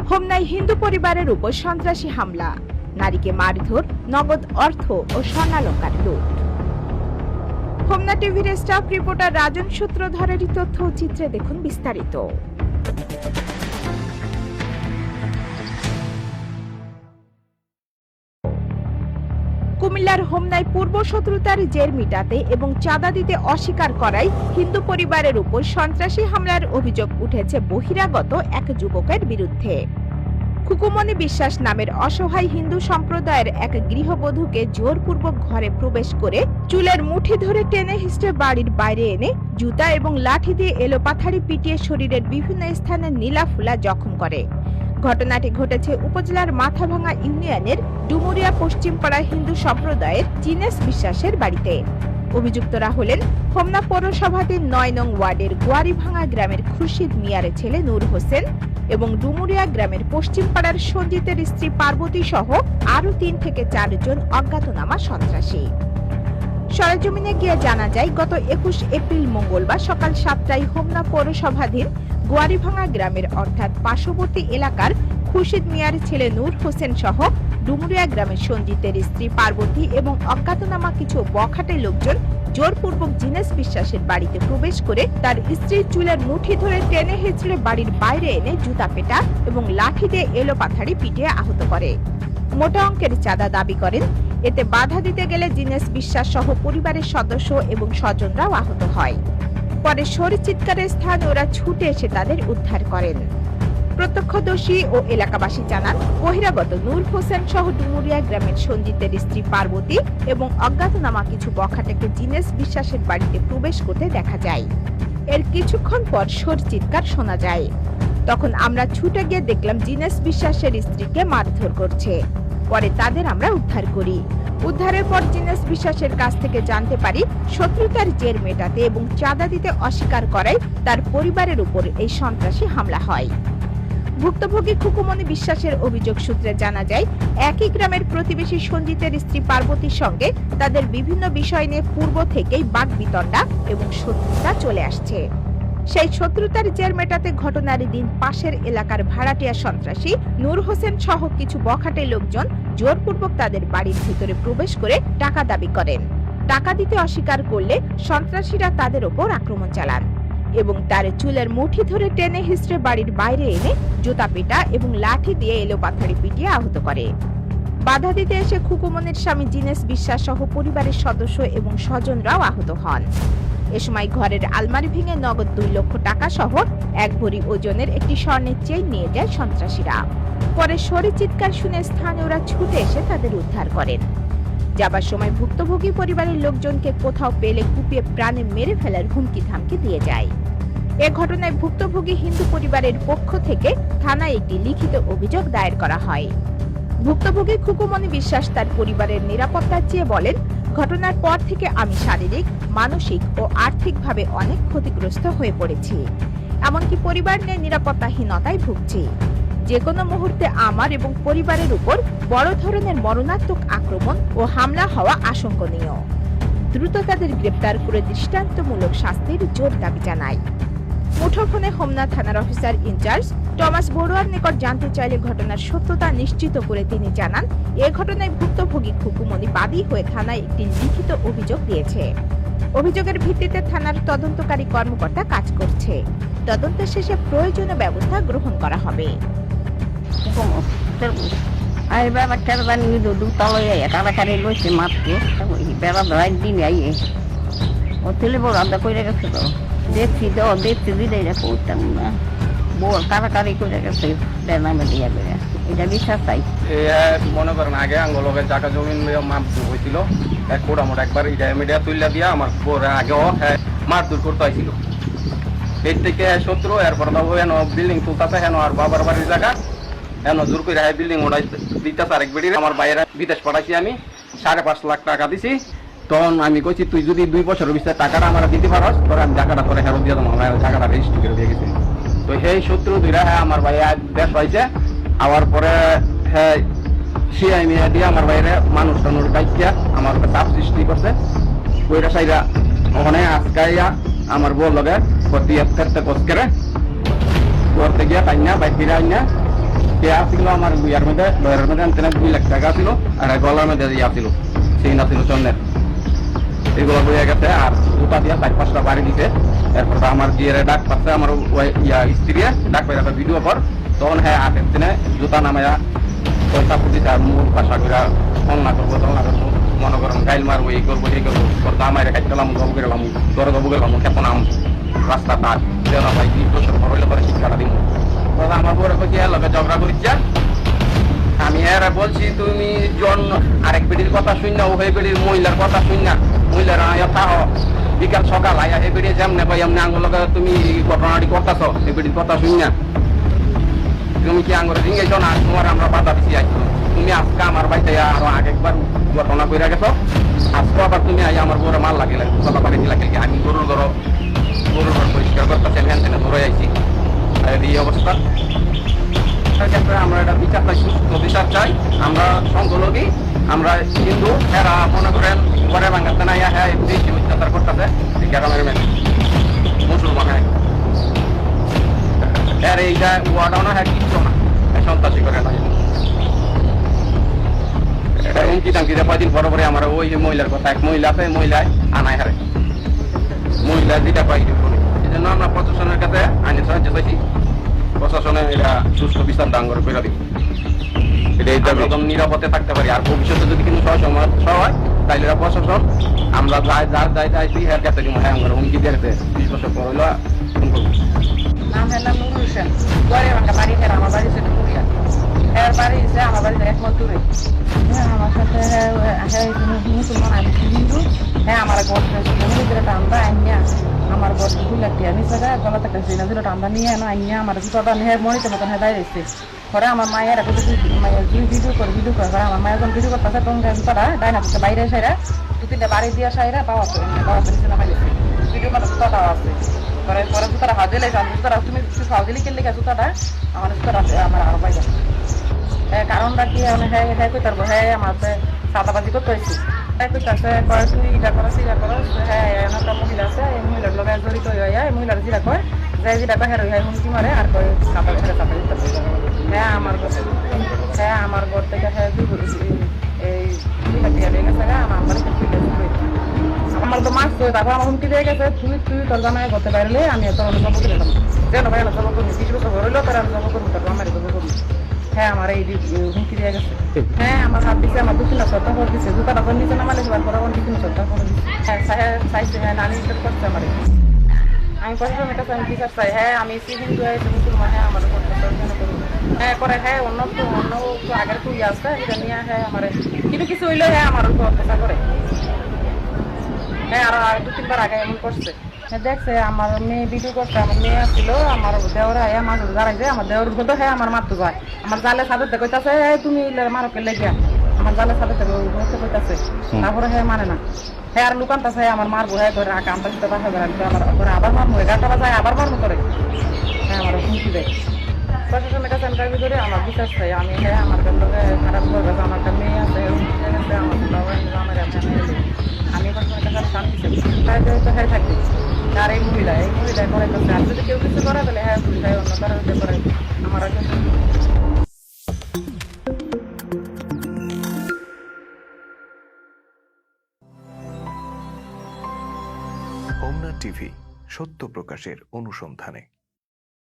হোমনায় হিন্দু পরিবারের উপর সন্ত্রাসী হামলা, নারীকে মারধর, নগদ অর্থ ও স্বর্ণালংকার লুট। হোমনা টিভির স্টাফ রিপোর্টার রাজন সূত্রধরের তথ্য ও চিত্রে দেখুন বিস্তারিত। কুমিল্লার হোমনায় পূর্ব শত্রুতার জের মিটাতে এবং চাঁদা দিতে অস্বীকার করায় হিন্দু পরিবারের উপর সন্ত্রাসী হামলার অভিযোগ উঠেছে বহিরাগত এক যুবকের বিরুদ্ধে। খুকুমনি বিশ্বাস নামের অসহায় হিন্দু সম্প্রদায়ের এক গৃহবধূকে জোরপূর্বক ঘরে প্রবেশ করে চুলের মুঠি ধরে টেনে হিঁচড়ে বাড়ির বাইরে এনে জুতা এবং লাঠি দিয়ে এলোপাথাড়ি পিটিয়ে শরীরের বিভিন্ন স্থানে নীলাফুলা জখম করে। ঘটনাটি ঘটেছে উপজেলার মাথাভাঙা ইউনিয়নের ডুমুরিয়া পশ্চিমপাড়া হিন্দু সম্প্রদায়ের জিনেশ বিশ্বাসের বাড়িতে। অভিযুক্তরা হলেন হোমনা পৌরসভাটির ৯ নং ওয়ার্ডের গোয়ারিভাঙা গ্রামের খুরশিদ মিয়ার ছেলে নূর হোসেন এবং ডুমুরিয়া গ্রামের পশ্চিমপাড়ার সঞ্জিতের স্ত্রী পার্বতী সহ আরো ৩ থেকে ৪ জন অজ্ঞাতনামা সন্ত্রাসী। সরেজমিনে গিয়ে জানা যায়, গত ২১ এপ্রিল মঙ্গলবার সকাল ৭টায় হোমনা পৌরসভাধীন গোয়ারিভাঙা গ্রামের অর্থাৎ পার্শ্ববর্তী এলাকার খুরশিদ মিয়ার ছেলে নূর হোসেন সহ ডুমুরিয়া গ্রামের সঞ্জিতের স্ত্রী পার্বতী এবং অজ্ঞাতনামা কিছু বখাটে লোকজন জোরপূর্বক জিনেশ বিশ্বাসের বাড়িতে প্রবেশ করে তার স্ত্রীর চুলের মুঠি ধরে টেনে হেঁচড়ে বাড়ির বাইরে এনে জুতা পেটা এবং লাঠি দিয়ে এলোপাথাড়ি পিটিয়ে আহত করে। মোটা অঙ্কের চাঁদা দাবি করেন। এতে বাধা দিতে গেলে জিনেশ বিশ্বাস সহ পরিবারের সদস্য এবং স্বজনরাও আহত হয়। পরে শরী চিৎকারের স্থানে ওরা ছুটে এসে তাদের উদ্ধার করেন। প্রত্যক্ষদর্শী ও এলাকাবাসী জানান, বহিরাগত নূর হোসেন সহ ডুমুরিয়া গ্রামের সঞ্জিতের স্ত্রী পার্বতী এবং অজ্ঞাতনামা কিছু বখাটেকে জিনেশ বিশ্বাসের বাড়িতে প্রবেশ করতে দেখা যায়। এর কিছুক্ষণ পর শরী চিৎকার শোনা যায়। তখন আমরা ছুটে গিয়ে দেখলাম জিনেশ বিশ্বাসের স্ত্রীকে মারধর করছে। পরে তাদের আমরা উদ্ধার করি। উদ্ধারের পর জিনেশ বিশ্বাসের কাছ থেকে জানতে পারি, শত্রুতার জের মেটাতে এবং চাঁদা দিতে অস্বীকার করায় তার পরিবারের উপর এই সন্ত্রাসী হামলা হয়। ভুক্তভোগী খুকুমনি বিশ্বাসের অভিযোগ সূত্রে জানা যায়, একই গ্রামের প্রতিবেশী সঞ্জিতের স্ত্রী পার্বতীর সঙ্গে তাদের বিভিন্ন বিষয় নিয়ে পূর্ব থেকেই বাকবিতণ্ডা এবং শত্রুতা চলে আসছে। সেই শত্রুতার জের মেটাতে ঘটনার দিন পাশের এলাকার ভাড়াটিয়া সন্ত্রাসী নূর হোসেন সহ কিছু বখাটে লোকজন জোরপূর্বক তাদের বাড়ির ভিতরে প্রবেশ করে টাকা দাবি করেন। টাকা দিতে অস্বীকার করলে সন্ত্রাসীরা তাদের ওপর আক্রমণ চালান এবং তার চুলের মুঠি ধরে টেনে হিঁচড়ে বাড়ির বাইরে এনে জুতা পেটা এবং লাঠি দিয়ে এলোপাথাড়ি পিটিয়ে আহত করে। বাধা দিতে এসে খুকুমনির স্বামী জিনেশ বিশ্বাস সহ পরিবারের সদস্য এবং স্বজনরাও আহত হন। এ সময় ঘরের আলমারি ভেঙে নগদ ২ লক্ষ টাকা সহ ১ ভরি ওজনের একটি স্বর্ণের চেইন নিয়ে যায় সন্ত্রাসীরা। পরে শরী চিৎকার শুনে স্থানীয়রা ছুটে এসে তাদের উদ্ধার করেন। যাবার সময় ভুক্তভোগী পরিবারের লোকজনকে কোথাও পেলে কুপিয়ে প্রাণে মেরে ফেলার হুমকি ধামকি দিয়ে যায়। এ ঘটনায় ভুক্তভোগী হিন্দু পরিবারের পক্ষ থেকে থানায় একটি লিখিত অভিযোগ দায়ের করা হয়। ভুক্তভোগী খুকুমনি বিশ্বাস তার পরিবারের নিরাপত্তা চেয়ে বলেন, ঘটনার পর থেকে আমি শারীরিক, মানসিক ও আর্থিকভাবে অনেক ক্ষতিগ্রস্ত হয়ে পড়েছি। এমনকি পরিবার নিয়ে নিরাপত্তাহীনতায় ভুগছি। যে কোনো মুহূর্তে আমার এবং পরিবারের উপর বড় ধরনের মরণাত্মক আক্রমণ ও হামলা হওয়া আশঙ্কনীয়। দ্রুত তাদের গ্রেপ্তার করে দৃষ্টান্তমূলক শাস্তির জোর দাবি জানায়। মুঠোফোনে হোমনা থানার অফিসার ইনচার্জ টমাস বড়ুয়ার নিকট জানতে চাইলে ঘটনার সত্যতা নিশ্চিত করে তিনি জানান, এ ঘটনায় ভুক্তভোগী খুকুমনি বাদী হয়ে থানায় একটি লিখিত অভিযোগ দিয়েছে। অভিযোগের ভিত্তিতে থানার তদন্তকারী কর্মকর্তা কাজ করছে। তদন্ত শেষে প্রয়োজনীয় ব্যবস্থা গ্রহণ করা হবে। দেখছি তো দেখছি এটা করতাম না, বল কারাকারি করে গেছে এটা বিশ্বাস চাই। মনে করেন আগে আঙ্গলকে জায়গা জমিন মাপ হয়েছিল, একবার মিডিয়া তুলে দিয়া আমার আগেও মারধর করতে হয়েছিল। এর থেকে শত্রু এরপর হেন বিল্ডিং তুলতে হেন আর বাবার বাড়ির জায়গা হেন জোর করে বিল্ডিং ওড়াই দিতে আরেক বেড়ি আমার বাইরে বিদেশ পাঠাইছি আমি। 5.5 লাখ টাকা দিছি। তখন আমি কইছি তুই যদি 2 বছরের ভিতরে টাকাটা আমার দিতে পারস তোরা আমি টাকাটা তোরা ফেরত দিয়ে দেবো। আমরা টাকাটা রেজিস্ট্রি করে দিয়ে গেছি। তো সেই শত্রু দুইরা হ্যাঁ আমার ভাই দেশ হয়েছে আবার পরে হ্যাঁ সিআই মিয়া দিয়ে আমার বাইরে মানুষ টানুর ডাইকিয়া আমার চাপ সৃষ্টি করছে। ওইটা সাইরা ওখানে আজকাইয়া আমার বউ লগে প্রতি করতে কসকেরে করতে গিয়া তাই না বাইক ফিরে আইনা পেয়া ছিল আমার বইয়ের মধ্যে 2 লাখ টাকা ছিল আর গলার মধ্যে ইয়া ছিল সেই না ছিল চন্দ্রের এগুলো বইয়া গেছে। আর জুতা দিয়া 4-5টা বাড়ি দিতে। এরপর আমার জিয়ারে ডাক পাচ্ছে আমার স্ত্রী ডাক পাই একটা ভিডিও পর তখন হ্যাঁ আগের দিনে জুতা নামাইয়া পয়সা পুঁজিতে আর মুখ বাসা করে ফোন না করবো তখন আর মনে করেন গাইল মারবো এই করবো এই করবো করতে আমার খাইতে গেলাম গবু গেলাম তোর গবু গেলাম কেমন আম রাস্তা তার ভাই 20 বছর পর হইলে পরে শিক্ষাটা দিব। আমার বউরে কি লগে ঝগড়া করিস আমি এরা বলছি তুমি জন্ম আরেক বেডির কথা শুন না ও হয়ে বেডির মহিলার কথা শুন না মহিলারা থাহ বিকাল সকাল আয়া এই বেড়িয়ে যেমনে ভাই এমনি আঙ্গুল তুমি ঘটনাটি করতেছ এই বেডির কথা শুন না তুমি কি আঙ্গুরে রিঙ্গেছ না তোমার আমরা বাধা দিছি আইছো তুমি আজকে আমার বাড়িতে আরো আগেকবার ঘটনা কইরা গেছো আজকে আবার তুমি আই আমার বউরে মাল লাগিলে কথা বাড়ি দিলা কি আমি গরুর ঘর পরিষ্কার করতেছি হ্যান তেনে ধরে আইছি এই অবস্থা। আমরা এটা বিচার চাই সুস্থ বিচার চাই। আমরা সংখ্যালঘী আমরা হিন্দু এরা মনে করেন ঘরে ভাঙাতে না হ্যাঁ বেশি অত্যাচার করতেছে গ্রামের মেয়ে মুসলমান হ্যাঁ এর এইটা ওয়াটাও না হ্যাঁ কিচ্ছু না সন্ত্রাসী করে না এটা হুমকি টামকিতে কয়দিন পরে পরে আমার ওই মহিলার কথা এক মহিলা আছে মহিলায় আনায় হারে মহিলা যেটা পাই এই জন্য আমরা প্রশাসনের কাছে আইনের সাহায্য চাইছি। প্রশাসনে এটা সুস্থ বিচার ডাঙ্গর করে দিব এটা একদম নিরাপদে থাকতে পারি। আর ভবিষ্যতে যদি কোনো সমস্যা হয় তাইলে প্রশাসন আমরা যার যাইছি এর কাছে হ্যাঁ আমরা হুমকি দিয়ে 20 বছর পর হইলো ফোন করবো। নাম হলাম নুরুল হোসেন গড়ে ভাঙা বাড়ি ফের আমার বাড়ি ছিল পুরিয়া এর বাড়ি এসে আমার বাড়িতে 1 মাস দূরে হ্যাঁ আমার সাথে মুসলমান আমি হিন্দু হ্যাঁ আমার গড় টান্দা আইনিয়া আমার গড় 2 লাখ টাকা নিচে গলাতে একটা জিনা ছিল টান্দা নিয়ে না আইনিয়া আমার জুতাটা নিয়ে মরিতে মতন হয়ে দাঁড়িয়েছে পরে আমার মায়ের মায়ের ভিডিও করে আমার মায়ের যখন ভিডিও করতেছে তখন জুতাটা ডাইনা বাইরে সাইরা 2-3টা বাড়ি দিয়া সাইরা বাবা নিচে নামাই গেছে ভিডিও মানে জুতাটাও আছে পরে জুতাটা হাজে লেগে জুতাটা তুমি হাজে লিখে লেগে জুতাটা আমার জুতাটা আমার আরো পাই যাবে কারণটা কি হ্যাঁ হ্যাঁ কই তারপর হ্যাঁ আমার সাদাবাজি করতে হয়েছি হ্যাঁ কইতাছে কয় তুই ইটা করস হ্যাঁ একটা মহিলা আছে এই মহিলার লোক জড়িত হয়ে এই মহিলার যেটা কয় যাই যেটা কয় হ্যাঁ হুমকি মারে আর কয় সাদা হ্যাঁ আমার ঘর থেকে হ্যাঁ এই আমার তো মাছ তো তারপর আমার হুমকি দিয়ে গেছে তুই তোর জামাই করতে পারলে আমি তোর জব করে দিলাম যেন ভাই জব করবি 20 বছর হইলো তার আমি জব করবো তারপর আমার জব করবি হ্যাঁ আমার এই হুমকি দিয়ে গেছে হ্যাঁ আমার হাত দিচ্ছে আমার 2-3 সপ্তাহ পর দিচ্ছে জুতাটা করে নিচে নামালে সেবার পরে 2-3 সপ্তাহ পরে দিচ্ছে হ্যাঁ চাইছে হ্যাঁ নানি করছে আমার আমি প্রশাসনের কাছে আমি বিচার চাই হ্যাঁ আমি হিন্দু হয়েছে মুসলমান হ্যাঁ আমার হ্যাঁ করে হ্যাঁ অন্য আগের তুই আসছে এটা নিয়ে হ্যাঁ আমার কিছু হইলে হ্যাঁ আমার উপর অত্যাচার করে হ্যাঁ আর 2-3 বার আগে এমন করছে দেখছে আমার মেয়ে ভিডিও করছে আমার মেয়ে আসছিল আমার দেওরা হ্যাঁ মাছ দাঁড়াইছে আমার দেওর বলতো হ্যাঁ আমার মারতে যায় আমার জালে সাথে কইতাছে তুমি মারকে লেগে আমার জালে সাথে কইতাছে তারপরে হ্যাঁ মানে না হ্যাঁ আর লুকানতাছে আমার মারবো হ্যাঁ করে কামটা দিতে পারবে আমার আবার মারবো 11টা বাজায় আবার মারবো করে হ্যাঁ আমার হুমকি দেয় প্রশাসনের কাছে আমি দাবি করে আমার বিশ্বাস চাই আমি হ্যাঁ আমার লোকে খারাপ করবে আমার একটা মেয়ে আছে আমার আমি প্রশাসনের কাছে শান্তি চাই তো হ্যাঁ থাকবে আর এই মহিলা করে করছে আর যদি কেউ কিছু করে তাহলে হ্যাঁ পুলিশ অন্য কারো করে আমার হোমনা টিভি সত্য প্রকাশের অনুসন্ধানে।